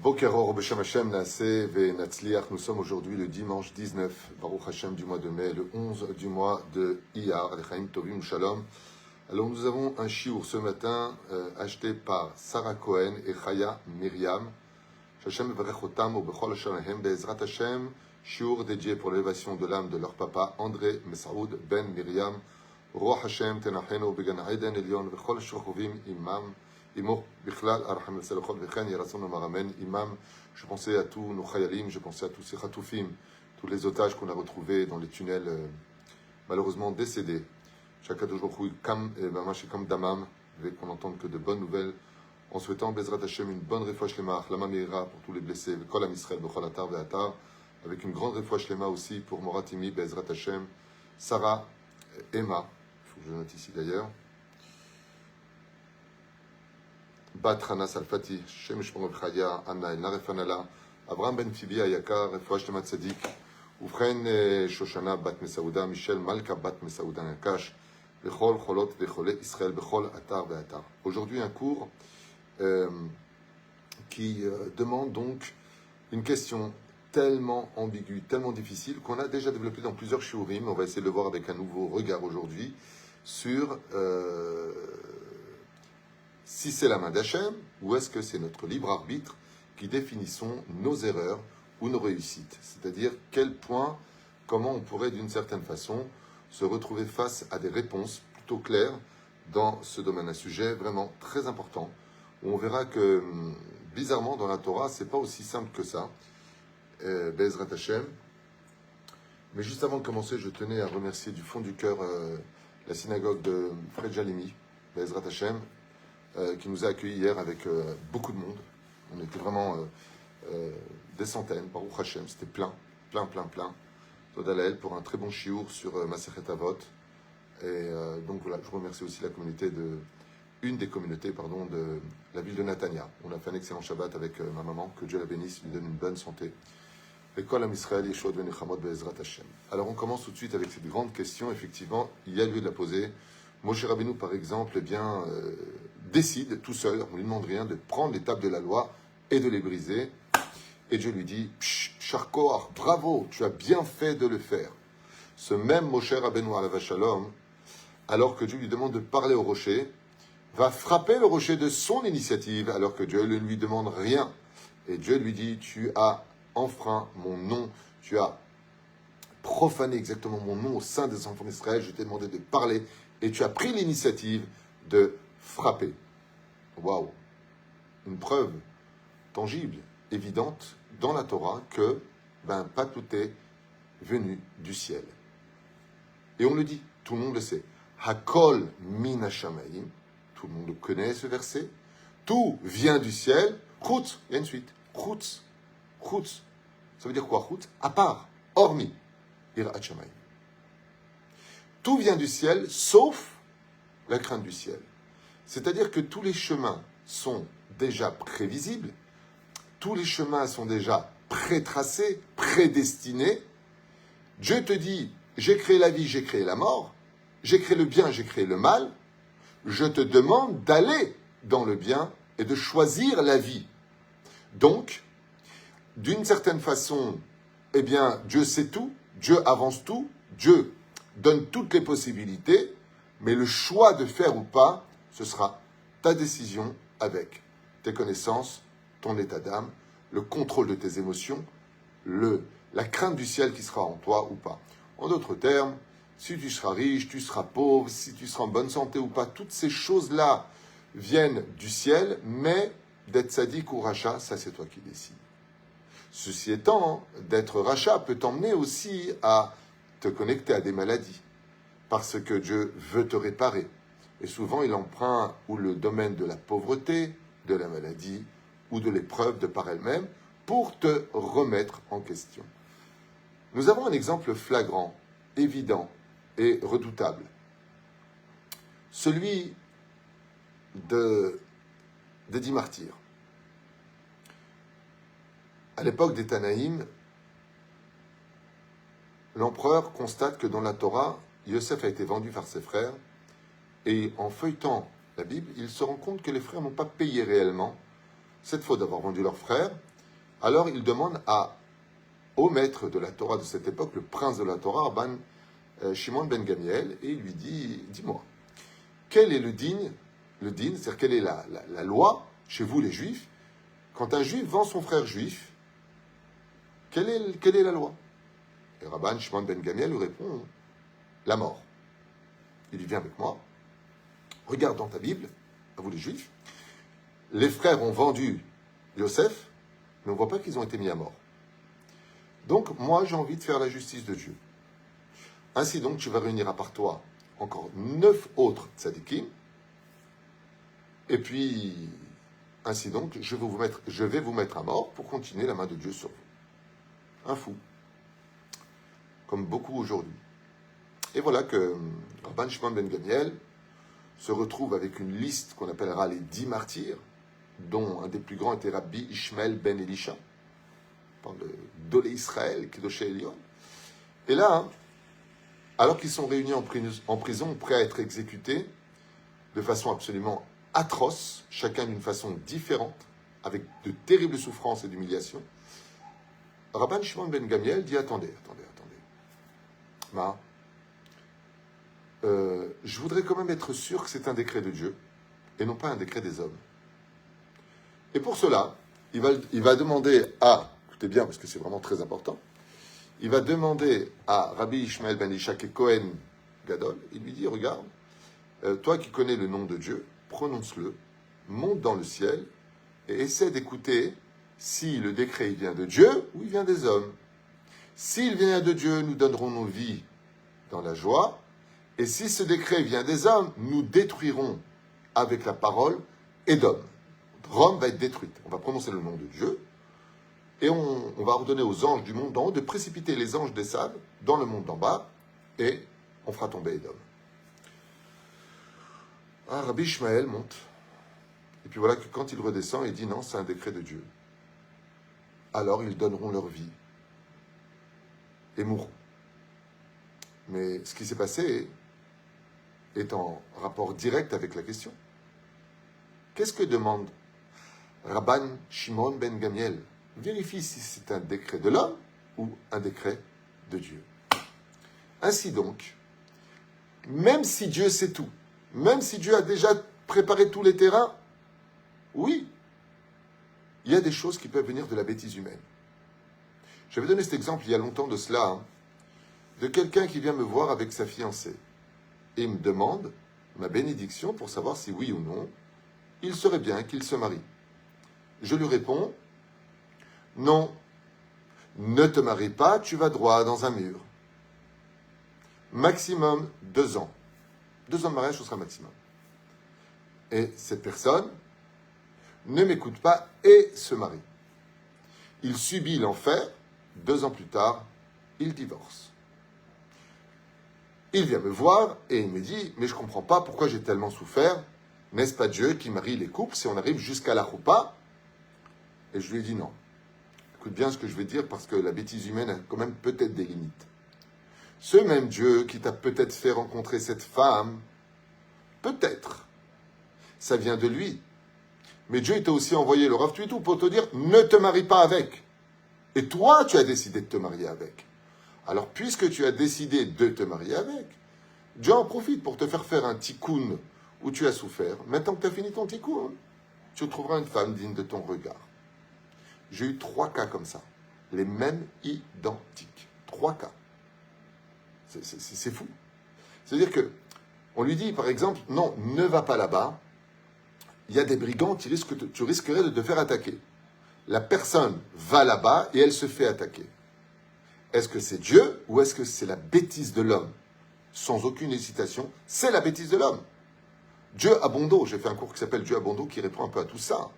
Boker Or Beshem Hashem Naaseh Ve'Natzliach. Nous sommes aujourd'hui le dimanche 19, Baruch Hashem du mois de mai, le 11 du mois de Iyar, Lechaim Tovim Shalom. Alors nous avons un chiour ce matin acheté par Sarah Cohen et Chaya Myriam. Hashem Varech Otam ou Bechol Hashem Be'ezrat Hashem. Chiour dédié pour l'élévation de l'âme de leur papa André Mesaoud Ben Myriam. Roach Hashem Tenachenu Began Eden Elion Vechol Shochovim Imam. Imam, je pensais à tous nos chayalim, je pensais à tous ces khatoufim, tous les otages qu'on a retrouvés dans les tunnels, malheureusement décédés. Chaque jour, comme damam, qu'on n'entende que de bonnes nouvelles, en souhaitant Bezrat Hashem une bonne refouach lema, lama meira pour tous les blessés, kol am Israël, bechol atar ve'atar, avec une grande refouach lema aussi pour Moratimi, Bezrat Hashem, Sarah, Emma, il faut que je note ici d'ailleurs. Bat Hana Salfati, Shem Shmor Chaya, Anna El Narefanala, Abraham Ben Fibi Ayakar, Refouach Lemat Tzadik, Ufren Shoshana Bat Mesaouda, Michel Malka Bat Mesaouda Nakash, Bechol Cholot Vechole Israël, Bechol Atar Ve'atar. Aujourd'hui, un cours qui demande donc une question tellement ambiguë, tellement difficile, qu'on a déjà développé dans plusieurs shiurim. On va essayer de le voir avec un nouveau regard aujourd'hui sur si c'est la main d'Hachem, ou est-ce que c'est notre libre arbitre qui définissons nos erreurs ou nos réussites? C'est-à-dire, quel point, comment on pourrait d'une certaine façon se retrouver face à des réponses plutôt claires dans ce domaine, un sujet vraiment très important, où on verra que, bizarrement, dans la Torah, c'est pas aussi simple que ça, Be'ezrat Hashem. Mais juste avant de commencer, je tenais à remercier du fond du cœur la synagogue de Fred Jalimi, Be'ezrat Hashem, qui nous a accueillis hier avec beaucoup de monde. On était vraiment des centaines, Baruch Hashem, c'était plein. Todalael pour un très bon chiour sur Masechet Avot. Et donc voilà, je remercie aussi la communauté une des communautés de la ville de Natania. On a fait un excellent Shabbat avec ma maman, que Dieu la bénisse, lui donne une bonne santé. Et Kol Am Israël Yeshua Ben Nechamot Be'ezrat Hashem. Alors on commence tout de suite avec cette grande question. Effectivement, il y a lieu de la poser. Moshe Rabbeinu, par exemple, décide tout seul, on ne lui demande rien, de prendre les tables de la loi et de les briser. Et Dieu lui dit, Sharkoach, bravo, tu as bien fait de le faire. Ce même Moshe Rabbeinu alav shalom, alors que Dieu lui demande de parler au rocher, va frapper le rocher de son initiative, alors que Dieu ne lui demande rien. Et Dieu lui dit, tu as enfreint mon nom, tu as profané exactement mon nom au sein des enfants d'Israël, je t'ai demandé de parler, et tu as pris l'initiative de frapper. Waouh! Une preuve tangible, évidente dans la Torah que pas tout est venu du ciel. Et on le dit, tout le monde le sait. Hakol min hashamayim, tout le monde connaît ce verset. Tout vient du ciel. Chutz, il y a une suite. Chutz. Ça veut dire quoi, chutz? À part, hormis, irat shamayim. Tout vient du ciel, sauf la crainte du ciel. C'est-à-dire que tous les chemins sont déjà prévisibles, tous les chemins sont déjà prétracés, prédestinés. Dieu te dit, j'ai créé la vie, j'ai créé la mort, j'ai créé le bien, j'ai créé le mal. Je te demande d'aller dans le bien et de choisir la vie. Donc, d'une certaine façon, Dieu sait tout, Dieu avance tout, Dieu donne toutes les possibilités, mais le choix de faire ou pas, ce sera ta décision avec tes connaissances, ton état d'âme, le contrôle de tes émotions, la crainte du ciel qui sera en toi ou pas. En d'autres termes, si tu seras riche, tu seras pauvre, si tu seras en bonne santé ou pas, toutes ces choses-là viennent du ciel, mais d'être sadique ou rachat, ça c'est toi qui décides. Ceci étant, d'être rachat peut t'emmener aussi à te connecter à des maladies, parce que Dieu veut te réparer. Et souvent, il emprunte ou le domaine de la pauvreté, de la maladie, ou de l'épreuve de par elle-même, pour te remettre en question. Nous avons un exemple flagrant, évident et redoutable. Celui des 10 martyrs. À l'époque des Tanaïm, l'empereur constate que dans la Torah, Yosef a été vendu par ses frères, et en feuilletant la Bible, il se rend compte que les frères n'ont pas payé réellement cette faute d'avoir vendu leur frère, Alors il demande au maître de la Torah de cette époque, le prince de la Torah, Rabban Shimon ben Gamiel, et il lui dit, dis-moi, quel est le digne, c'est-à-dire quelle est la loi chez vous les juifs, quand un juif vend son frère juif, quelle est la loi? Et Rabban Shimon ben Gamiel lui répond, la mort. Il dit, viens avec moi, regarde dans ta Bible, à vous les juifs, les frères ont vendu Yosef, mais on ne voit pas qu'ils ont été mis à mort. Donc, moi, j'ai envie de faire la justice de Dieu. Ainsi donc, tu vas réunir à part toi encore 9 autres tzadikim, et puis, ainsi donc, je vais vous mettre à mort pour continuer la main de Dieu sur vous. Un fou. Comme beaucoup aujourd'hui. Et voilà que Rabban Shimon ben Gamiel se retrouve avec une liste qu'on appellera les 10 martyrs, dont un des plus grands était Rabbi Ishmael ben Elisha, par le Dolé Israël, Kedoshé Elion. Et là, alors qu'ils sont réunis en prison, prêts à être exécutés de façon absolument atroce, chacun d'une façon différente, avec de terribles souffrances et d'humiliations, Rabban Shimon ben Gamiel dit, attendez. Je voudrais quand même être sûr que c'est un décret de Dieu, et non pas un décret des hommes. Et pour cela, il va demander écoutez bien parce que c'est vraiment très important, il va demander à Rabbi Ishmael ben Elisha, qui est Kohen Gadol, il lui dit, regarde, toi qui connais le nom de Dieu, prononce-le, monte dans le ciel, et essaie d'écouter si le décret il vient de Dieu ou il vient des hommes. S'il vient de Dieu, nous donnerons nos vies dans la joie, et si ce décret vient des hommes, nous détruirons avec la parole Édom. Rome va être détruite. On va prononcer le nom de Dieu, et on va ordonner aux anges du monde d'en haut de précipiter les anges des sables dans le monde d'en bas, et on fera tomber Édom. Rabbi Ishmael monte, et puis voilà que quand il redescend, il dit non, c'est un décret de Dieu. Alors ils donneront leur vie et mourront. Mais ce qui s'est passé est en rapport direct avec la question. Qu'est-ce que demande Rabban Shimon ben Gamiel? Vérifie si c'est un décret de l'homme ou un décret de Dieu. Ainsi donc, même si Dieu sait tout, même si Dieu a déjà préparé tous les terrains, oui, il y a des choses qui peuvent venir de la bêtise humaine. J'avais donné cet exemple il y a longtemps de cela, de quelqu'un qui vient me voir avec sa fiancée et il me demande ma bénédiction pour savoir si oui ou non il serait bien qu'il se marie. Je lui réponds, non, ne te marie pas, tu vas droit dans un mur. Maximum 2 ans. 2 ans de mariage, ce sera maximum. Et cette personne ne m'écoute pas et se marie. Il subit l'enfer, 2 ans plus tard, il divorce. Il vient me voir et il me dit, mais je ne comprends pas pourquoi j'ai tellement souffert. N'est-ce pas Dieu qui marie les couples si on arrive jusqu'à la choupa? Et je lui ai dit non. Écoute bien ce que je vais dire parce que la bêtise humaine a quand même peut-être des limites. Ce même Dieu qui t'a peut-être fait rencontrer cette femme, peut-être, ça vient de lui. Mais Dieu t'a aussi envoyé le Rav Tuitou pour te dire ne te marie pas avec. Et toi, tu as décidé de te marier avec. Alors, puisque tu as décidé de te marier avec, Dieu en profite pour te faire un tikkun où tu as souffert. Maintenant que tu as fini ton tikkun, tu trouveras une femme digne de ton regard. J'ai eu 3 cas comme ça. Les mêmes identiques. 3 cas. C'est fou. C'est-à-dire que on lui dit, par exemple, non, ne va pas là-bas. Il y a des brigands, tu risquerais de te faire attaquer. La personne va là-bas et elle se fait attaquer. Est-ce que c'est Dieu ou est-ce que c'est la bêtise de l'homme? Sans aucune hésitation, c'est la bêtise de l'homme. Dieu a bon dos. J'ai fait un cours qui s'appelle Dieu a bon dos qui répond un peu à tout ça.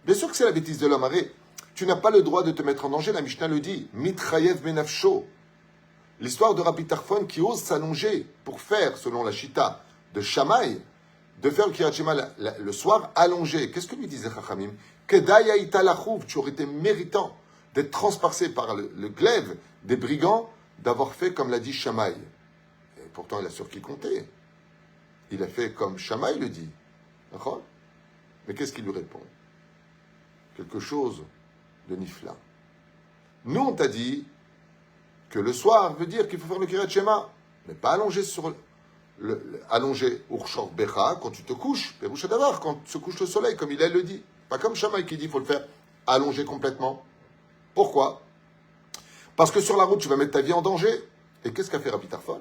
Bien sûr que c'est la bêtise de l'homme. Arrête. Tu n'as pas le droit de te mettre en danger. La Mishnah le dit. Mitrayev benafsho. L'histoire de Rabbi Tarfon qui ose s'allonger pour faire, selon la Shita de Shammai, de faire le Kiryat Shema le soir allongé. Qu'est-ce que lui disait Chachamim? Kedaya italachouv. Tu aurais été méritant d'être transpercé par le glaive des brigands, d'avoir fait comme l'a dit Shammai. Et pourtant, il a sur qui compter. Il a fait comme Shammai le dit. Mais qu'est-ce qu'il lui répond? Quelque chose de Nifla. Nous, on t'a dit que le soir veut dire qu'il faut faire le Kiryat Shema, mais pas allongé sur allongé Urshor Becha quand tu te couches, Peroucha Davar, quand se couche le soleil, comme il le dit. Pas comme Shammai qui dit qu'il faut le faire allongé complètement. Pourquoi? Parce que sur la route, tu vas mettre ta vie en danger. Et qu'est-ce qu'a fait Rabbi Tarfon?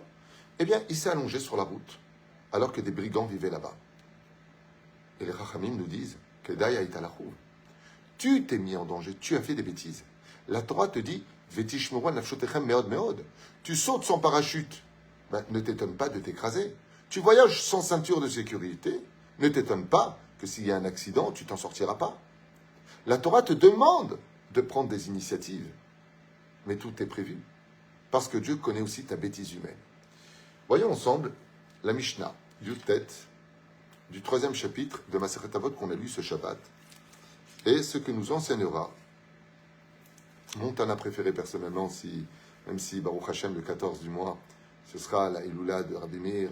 Eh bien, il s'est allongé sur la route, alors que des brigands vivaient là-bas. Et les Chachamim nous disent que Daya est à la rouve. Tu t'es mis en danger, tu as fait des bêtises. La Torah te dit Vetishmura nafshotechem meod meod. Tu sautes sans parachute. Ben, ne t'étonne pas de t'écraser. Tu voyages sans ceinture de sécurité. Ne t'étonne pas que s'il y a un accident, tu t'en sortiras pas. La Torah te demande de prendre des initiatives. Mais tout est prévu. Parce que Dieu connaît aussi ta bêtise humaine. Voyons ensemble la Mishnah, Yutet, du 3e chapitre de Masechet Avot qu'on a lu ce Shabbat. Et ce que nous enseignera mon Tana préféré personnellement, même si Baruch Hashem, le 14 du mois, ce sera la Iloula de Rabbi Meir,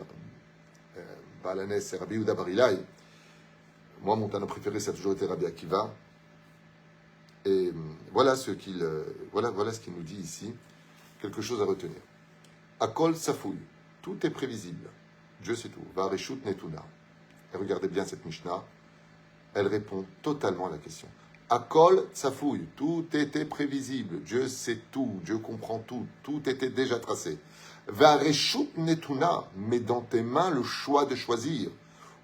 Baal HaNes et Rabbi Yehuda Bar Ilai. Moi, mon Tana préféré, ça a toujours été Rabbi Akiva. Et voilà ce qu'il nous dit ici. Quelque chose à retenir. Akol Safouille. Tout est prévisible. Dieu sait tout. Vareshut Netuna. Et regardez bien cette Mishnah. Elle répond totalement à la question. Akol Safouille. Tout était prévisible. Dieu sait tout. Dieu comprend tout. Tout était déjà tracé. Vareshut Netuna. Mais dans tes mains, le choix de choisir.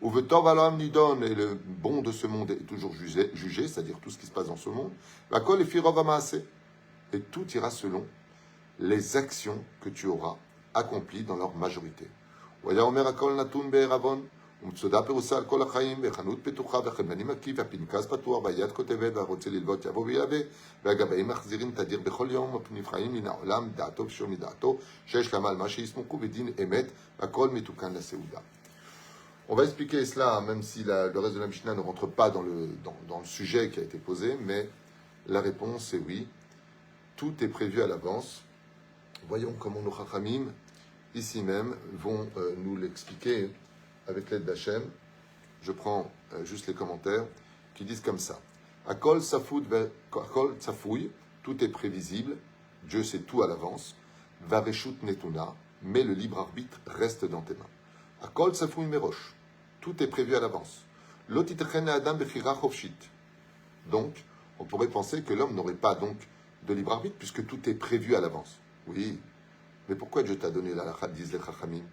Uvetov alam nidon, et le bon de ce monde est toujours jugé, c'est-à-dire tout ce qui se passe dans ce monde. Vakol et firov amaase. Et tout ira selon les actions que tu auras accomplies dans leur majorité. Voya omer akol natun be'eravon, u'mtzoda perusa al kol ha'chaim, ve'chanut petucha, ve'chedmani makif, ve'pinkas patuach, va'yad kotevet, ve'arotze lilvot yavo v'yave, ve'agabaim machzirim tadir bechol yom, ve'nifchaim min ha'olam, da'ato v'shom mida'ato, she'esh lama al ma she'yismuku v'din emet, ve'akol mitukan la seuda. On va expliquer cela, même si le reste de la Mishnah ne rentre pas dans le sujet qui a été posé, mais la réponse est oui. Tout est prévu à l'avance. Voyons comment nos Chachamim, ici même, vont nous l'expliquer avec l'aide d'Hachem. Je prends juste les commentaires qui disent comme ça. Akol Safouy, tout est prévisible, Dieu sait tout à l'avance. Vareshut Netuna, mais le libre arbitre reste dans tes mains. Akol Safouy Merosh, tout est prévu à l'avance. Lotitchen Adam Bechira Chofshit. Donc, on pourrait penser que l'homme n'aurait pas donc de libre arbitre puisque tout est prévu à l'avance. Oui, mais pourquoi Dieu t'a donné la halakha, disent les Chachamim?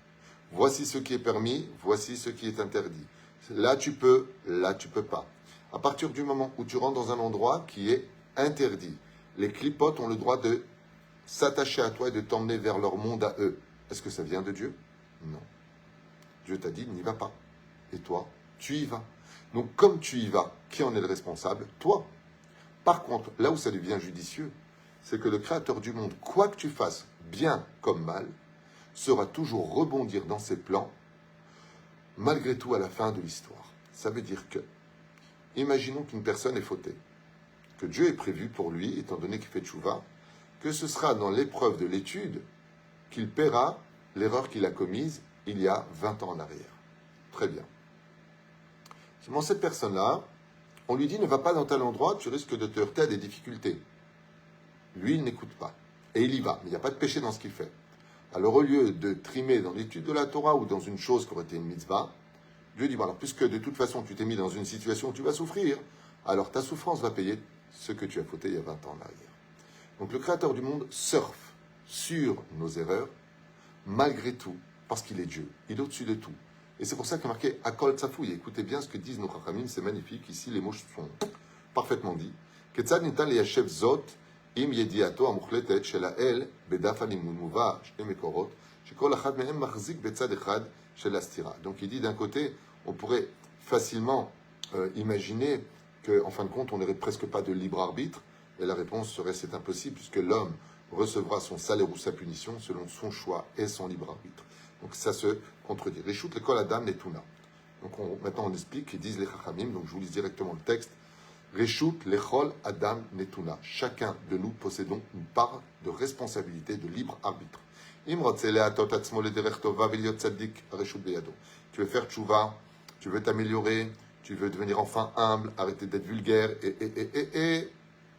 Voici ce qui est permis, voici ce qui est interdit. Là tu peux pas. À partir du moment où tu rentres dans un endroit qui est interdit, les clipotes ont le droit de s'attacher à toi et de t'emmener vers leur monde à eux. Est-ce que ça vient de Dieu? Non. Dieu t'a dit, n'y va pas. Et toi, tu y vas. Donc comme tu y vas, qui en est le responsable? Toi. Par contre, là où ça devient judicieux, c'est que le Créateur du monde, quoi que tu fasses, bien comme mal, sera toujours rebondir dans ses plans, malgré tout à la fin de l'histoire. Ça veut dire que, imaginons qu'une personne est fautée, que Dieu est prévu pour lui, étant donné qu'il fait tchouva, que ce sera dans l'épreuve de l'étude qu'il paiera l'erreur qu'il a commise il y a 20 ans en arrière. Très bien. Seulement cette personne-là, on lui dit ne va pas dans tel endroit, tu risques de te heurter à des difficultés. Lui, il n'écoute pas. Et il y va. Mais il n'y a pas de péché dans ce qu'il fait. Alors, au lieu de trimer dans l'étude de la Torah ou dans une chose qui aurait été une mitzvah, Dieu dit, bon, alors, puisque de toute façon, tu t'es mis dans une situation où tu vas souffrir, alors ta souffrance va payer ce que tu as fauté il y a 20 ans en arrière. Donc, le Créateur du monde surfe sur nos erreurs, malgré tout, parce qu'il est Dieu. Il est au-dessus de tout. Et c'est pour ça qu'il y a marqué Akol Tsafouy. Écoutez bien ce que disent nos Chachamim, c'est magnifique. Ici, les mots sont parfaitement dits. Ketzad nitan leyashev zot im yediato amuchletet shel ha'el bedaf halimun muva shne mekorot shekol achad mehem machzik betzad echad shel hastira. Donc il dit d'un côté, on pourrait facilement imaginer qu'en fin de compte, on n'aurait presque pas de libre arbitre. Et la réponse serait c'est impossible puisque l'homme recevra son salaire ou sa punition selon son choix et son libre arbitre. Donc ça se contredit. Reshut lekol adam netuna. Donc maintenant on explique, ils disent les Chachamim, donc je vous lis directement le texte. Reshut lechol adam netuna. Chacun de nous possédons une part de responsabilité, de libre arbitre. Tu veux faire tchouva, tu veux t'améliorer, tu veux devenir enfin humble, arrêter d'être vulgaire, et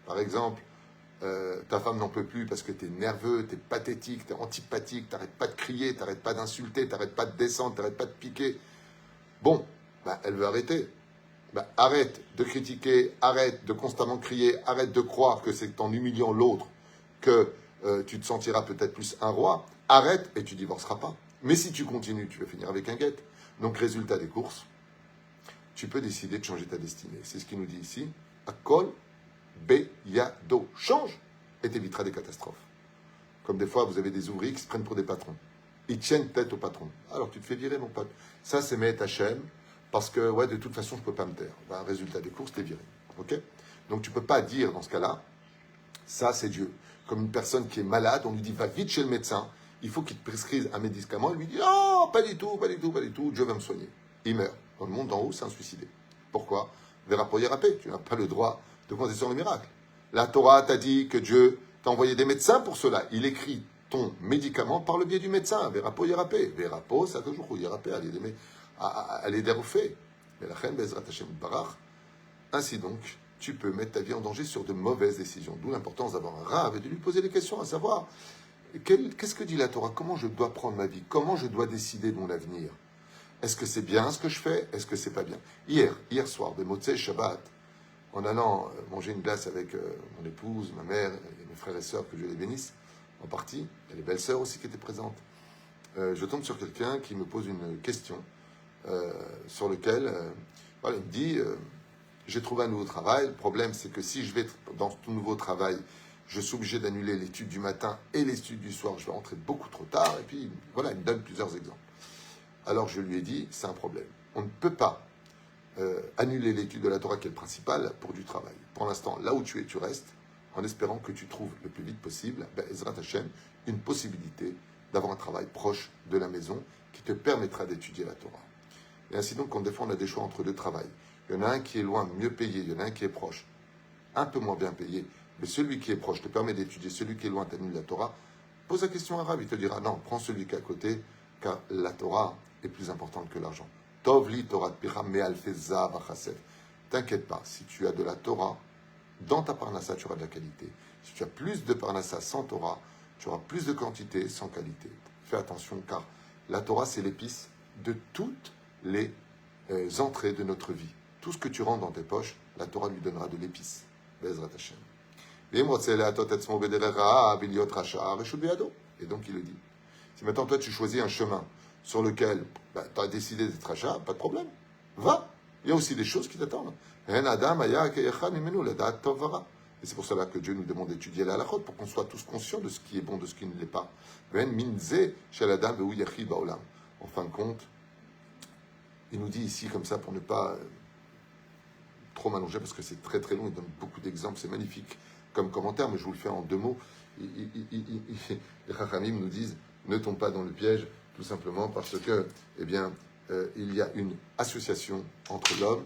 Par exemple, ta femme n'en peut plus parce que tu es nerveux, tu es pathétique, tu es antipathique, tu n'arrêtes pas de crier, tu n'arrêtes pas d'insulter, tu n'arrêtes pas de descendre, tu n'arrêtes pas de piquer. Bon, elle veut arrêter. Arrête de critiquer, arrête de constamment crier, arrête de croire que c'est en humiliant l'autre que tu te sentiras peut-être plus un roi. Arrête et tu divorceras pas. Mais si tu continues, tu vas finir avec un guet. Donc, résultat des courses, tu peux décider de changer ta destinée. C'est ce qu'il nous dit ici. Akol beyado. Change et t'éviteras des catastrophes. Comme des fois, vous avez des ouvriers qui se prennent pour des patrons. Ils tiennent tête au patron. Alors, tu te fais virer, mon pote. Ça, c'est Me'et Hashem. Parce que, ouais, de toute façon, je ne peux pas me taire. Résultat des courses, t'es viré. Ok? Donc, tu ne peux pas dire, dans ce cas-là, ça, c'est Dieu. Comme une personne qui est malade, on lui dit, va vite chez le médecin, il faut qu'il te prescrive un médicament. Il lui dit, oh, pas du tout, pas du tout, pas du tout, Dieu va me soigner. Il meurt. Dans le monde d'en haut, c'est un suicidé. Pourquoi? Verra pour Yerapé. Tu n'as pas le droit de compter sur le miracle. La Torah t'a dit que Dieu t'a envoyé des médecins pour cela. Il écrit ton médicament par le biais du médecin. Verra pour Yerapé. Verra pour, ça toujours Yerapé, aller des refaits. Mais la reine Bezrat Hashem Barach, ainsi donc, tu peux mettre ta vie en danger sur de mauvaises décisions. D'où l'importance d'avoir un rave et de lui poser des questions, à savoir, qu'est-ce que dit la Torah? Comment je dois prendre ma vie? Comment je dois décider de mon avenir? Est-ce que c'est bien ce que je fais? Est-ce que c'est pas bien? Hier soir, de Motzei Shabbat, en allant manger une glace avec mon épouse, ma mère et mes frères et sœurs, que Dieu les bénisse, en partie, et les belles-sœurs aussi qui étaient présentes, je tombe sur quelqu'un qui me pose une question sur lequel, voilà, il me dit, j'ai trouvé un nouveau travail, le problème c'est que si je vais dans ce nouveau travail, je suis obligé d'annuler l'étude du matin et l'étude du soir, je vais rentrer beaucoup trop tard, et puis voilà, il me donne plusieurs exemples. Alors je lui ai dit, c'est un problème. On ne peut pas annuler l'étude de la Torah qui est le principal pour du travail. Pour l'instant, là où tu es, tu restes, en espérant que tu trouves le plus vite possible, Ezrat Hashem, une possibilité d'avoir un travail proche de la maison qui te permettra d'étudier la Torah. Et ainsi donc, quand des fois on a des choix entre deux travails, il y en a un qui est loin, mieux payé, il y en a un qui est proche, un peu moins bien payé, mais celui qui est proche te permet d'étudier, celui qui est loin t'annule la Torah, pose la question à un arabe, il te dira non, prends celui qui est à côté, car la Torah est plus importante que l'argent. Tov li Torah piram me alfeza vachasef. T'inquiète pas, si tu as de la Torah, dans ta parnassa, tu auras de la qualité. Si tu as plus de parnassa sans Torah, tu auras plus de quantité sans qualité. Fais attention, car la Torah, c'est l'épice de toutes les entrées de notre vie. Tout ce que tu rentres dans tes poches, la Torah lui donnera de l'épice. Bezrat Hashem. Et donc il le dit. Si maintenant toi tu choisis un chemin sur lequel tu as décidé d'être rachat, pas de problème. Va. Il y a aussi des choses qui t'attendent. Et c'est pour cela que Dieu nous demande d'étudier la halachot, pour qu'on soit tous conscients de ce qui est bon, de ce qui ne l'est pas. En fin de compte, il nous dit ici comme ça pour ne pas trop m'allonger, parce que c'est très très long, il donne beaucoup d'exemples, c'est magnifique comme commentaire, mais je vous le fais en 2 mots. Les Chachamim nous disent, ne tombe pas dans le piège, tout simplement parce que, eh bien, il y a une association entre l'homme,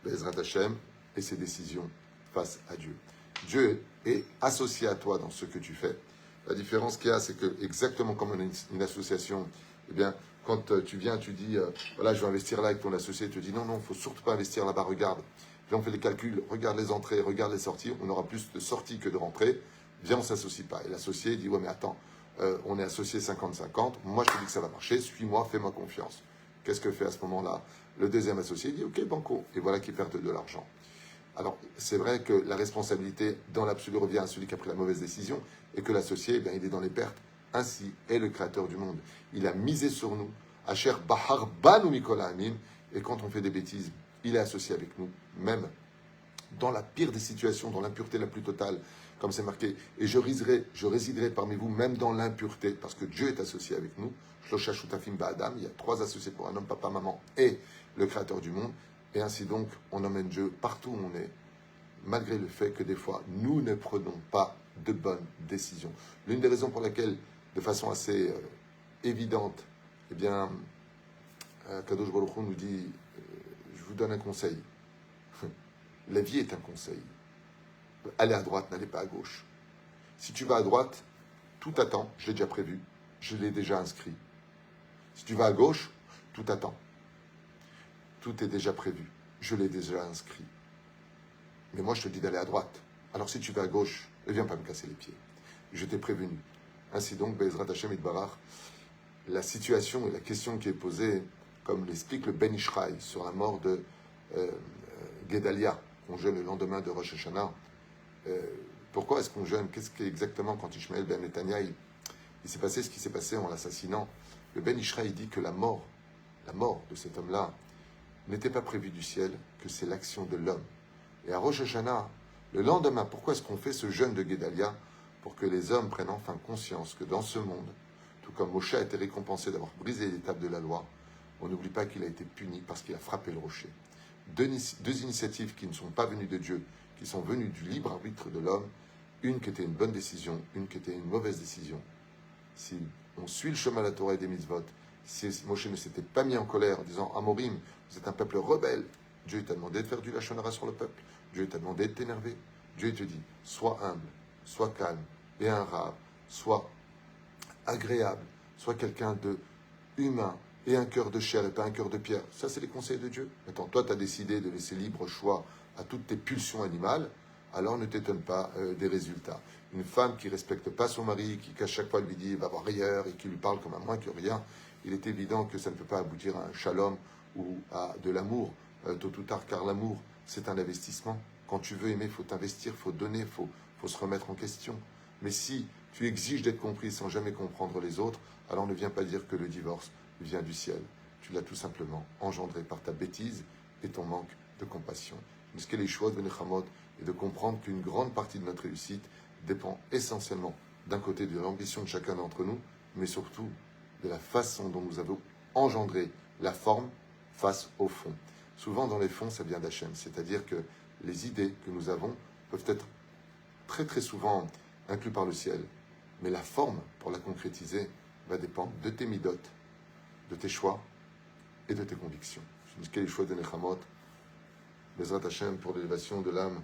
Bezrat Hashem, et ses décisions face à Dieu. Dieu est associé à toi dans ce que tu fais. La différence qu'il y a, c'est que, exactement comme on a une association, eh bien, quand tu viens, tu dis, voilà, je vais investir là avec ton associé, tu te dis, non, il ne faut surtout pas investir là-bas, regarde. Puis on fait les calculs, regarde les entrées, regarde les sorties, on aura plus de sorties que de rentrées, viens, on ne s'associe pas. Et l'associé dit, ouais, mais attends, on est associé 50-50, moi je te dis que ça va marcher, suis-moi, fais-moi confiance. Qu'est-ce que fait à ce moment-là le deuxième associé? Il dit, ok, banco, et voilà qu'il perd de l'argent. Alors, c'est vrai que la responsabilité, dans l'absolu, revient à celui qui a pris la mauvaise décision, et que l'associé, eh bien, il est dans les pertes. Ainsi est le Créateur du monde. Il a misé sur nous, Asher Bahar Banu Mikola Amim, et quand on fait des bêtises, il est associé avec nous, même dans la pire des situations, dans l'impureté la plus totale, comme c'est marqué, et je résiderai parmi vous, même dans l'impureté, parce que Dieu est associé avec nous. Shlosha Shutafim Ba'adam, il y a 3 associés pour un homme, papa, maman, et le Créateur du monde. Et ainsi donc, on emmène Dieu partout où on est, malgré le fait que des fois, nous ne prenons pas de bonnes décisions. L'une des raisons pour laquelle, de façon assez évidente, eh bien, Kadosh Baruch Hu nous dit, je vous donne un conseil. La vie est un conseil. Allez à droite, n'allez pas à gauche. Si tu vas à droite, tout attend, je l'ai déjà prévu, je l'ai déjà inscrit. Si tu vas à gauche, tout attend. Tout est déjà prévu, je l'ai déjà inscrit. Mais moi, je te dis d'aller à droite. Alors si tu vas à gauche, ne viens pas me casser les pieds. Je t'ai prévenu. Ainsi donc, Be'ezrat Hashem Itbarach, la situation et la question qui est posée, comme l'explique le Ben Ishraï sur la mort de Guédalia, qu'on jeûne le lendemain de Rosh Hashanah. Pourquoi est-ce qu'on jeûne? Qu'est-ce qu'exactement quand Ishmael Ben Netanya, il s'est passé ce qui s'est passé en l'assassinant? Le Ben Ishraï dit que la mort de cet homme-là n'était pas prévue du ciel, que c'est l'action de l'homme. Et à Rosh Hashanah, le lendemain, pourquoi est-ce qu'on fait ce jeûne de Guédalia? Pour que les hommes prennent enfin conscience que dans ce monde, tout comme Moshe a été récompensé d'avoir brisé l'étape de la loi, on n'oublie pas qu'il a été puni parce qu'il a frappé le rocher. Deux initiatives qui ne sont pas venues de Dieu, qui sont venues du libre arbitre de l'homme, une qui était une bonne décision, une qui était une mauvaise décision. Si on suit le chemin de la Torah et des mitzvot, si Moshe ne s'était pas mis en colère en disant « Amorim, vous êtes un peuple rebelle », Dieu t'a demandé de faire du lachon hara sur le peuple, Dieu t'a demandé de t'énerver, Dieu te dit « Sois humble, sois calme, et un rave, sois agréable, sois quelqu'un de humain, et un cœur de chair et pas un cœur de pierre. » Ça, c'est les conseils de Dieu. Maintenant, toi, tu as décidé de laisser libre choix à toutes tes pulsions animales, alors ne t'étonne pas des résultats. Une femme qui ne respecte pas son mari, qui à chaque fois lui dit va voir ailleurs et qui lui parle comme à moins que rien, il est évident que ça ne peut pas aboutir à un shalom ou à de l'amour tôt ou tard, car l'amour, c'est un investissement. Quand tu veux aimer, il faut t'investir, il faut donner, il faut se remettre en question. Mais si tu exiges d'être compris sans jamais comprendre les autres, alors ne viens pas dire que le divorce vient du ciel. Tu l'as tout simplement engendré par ta bêtise et ton manque de compassion. Mais ce qu'est les choix de Nechamot et de comprendre qu'une grande partie de notre réussite dépend essentiellement d'un côté de l'ambition de chacun d'entre nous, mais surtout de la façon dont nous avons engendré la forme face au fond. Souvent dans les fonds, ça vient d'Hachem, c'est-à-dire que les idées que nous avons peuvent être très très souvent incluses par le ciel, mais la forme pour la concrétiser va dépendre de tes midotes, de tes choix et de tes convictions. Je dis quel est le choix de Nechamot, Bezrat Hashem pour l'élévation de l'âme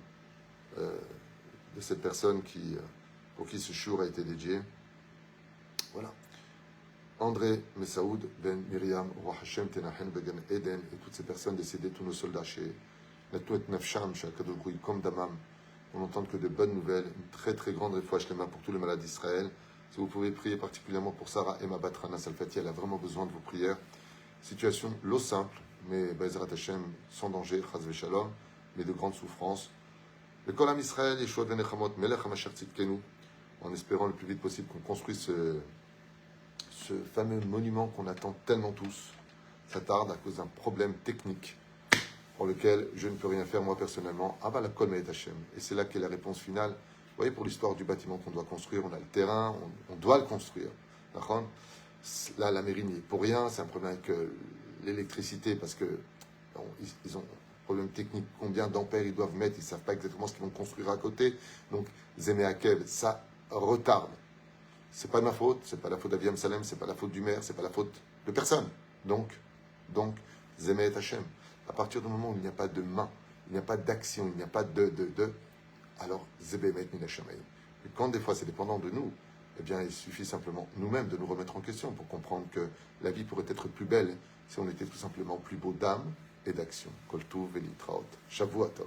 de cette personne pour qui ce jour a été dédié. Voilà. André Messaoud, Ben Miriam, Roi Hashem, Tenachen, Began Eden, et toutes ces personnes décédées, tous nos soldats chez Natouet Nafsham, chez Akadogoui, comme Damam, on n'entend que de bonnes nouvelles, une très très grande réfouach lema pour tous les malades d'Israël. Si vous pouvez prier particulièrement pour Sarah Emma Batrana Salfati, elle a vraiment besoin de vos prières. Situation l'eau simple, mais Bezrat Hashem, sans danger, Chaz Veshalom, mais de grandes souffrances. Le Kolam Israël, Yeshua Ben Nechamot, Melech HaMashiach Tzidkenu, en espérant le plus vite possible qu'on construise ce fameux monument qu'on attend tellement tous. Ça tarde à cause d'un problème technique pour lequel je ne peux rien faire moi personnellement. Aval Hakol Me'et Hashem. Et c'est là qu'est la réponse finale. Vous voyez, pour l'histoire du bâtiment qu'on doit construire, on a le terrain, on doit le construire. D'accord ? Là, la mairie n'y est pour rien. C'est un problème avec l'électricité parce que ils ont un problème technique. Combien d'ampères ils doivent mettre, ils ne savent pas exactement ce qu'ils vont construire à côté. Donc, Zémé Akev, ça retarde. C'est pas de ma faute, c'est pas la faute d'Aviam Salem, c'est pas la faute du maire, c'est pas la faute de personne. Donc, Zémé et Hachem. À partir du moment où il n'y a pas de main, il n'y a pas d'action, il n'y a pas alors Zébé met Minashamay. Et quand des fois c'est dépendant de nous, eh bien il suffit simplement nous-mêmes de nous remettre en question pour comprendre que la vie pourrait être plus belle si on était tout simplement plus beau d'âme et d'action. Koltou Velitraot. Shavuot Tov.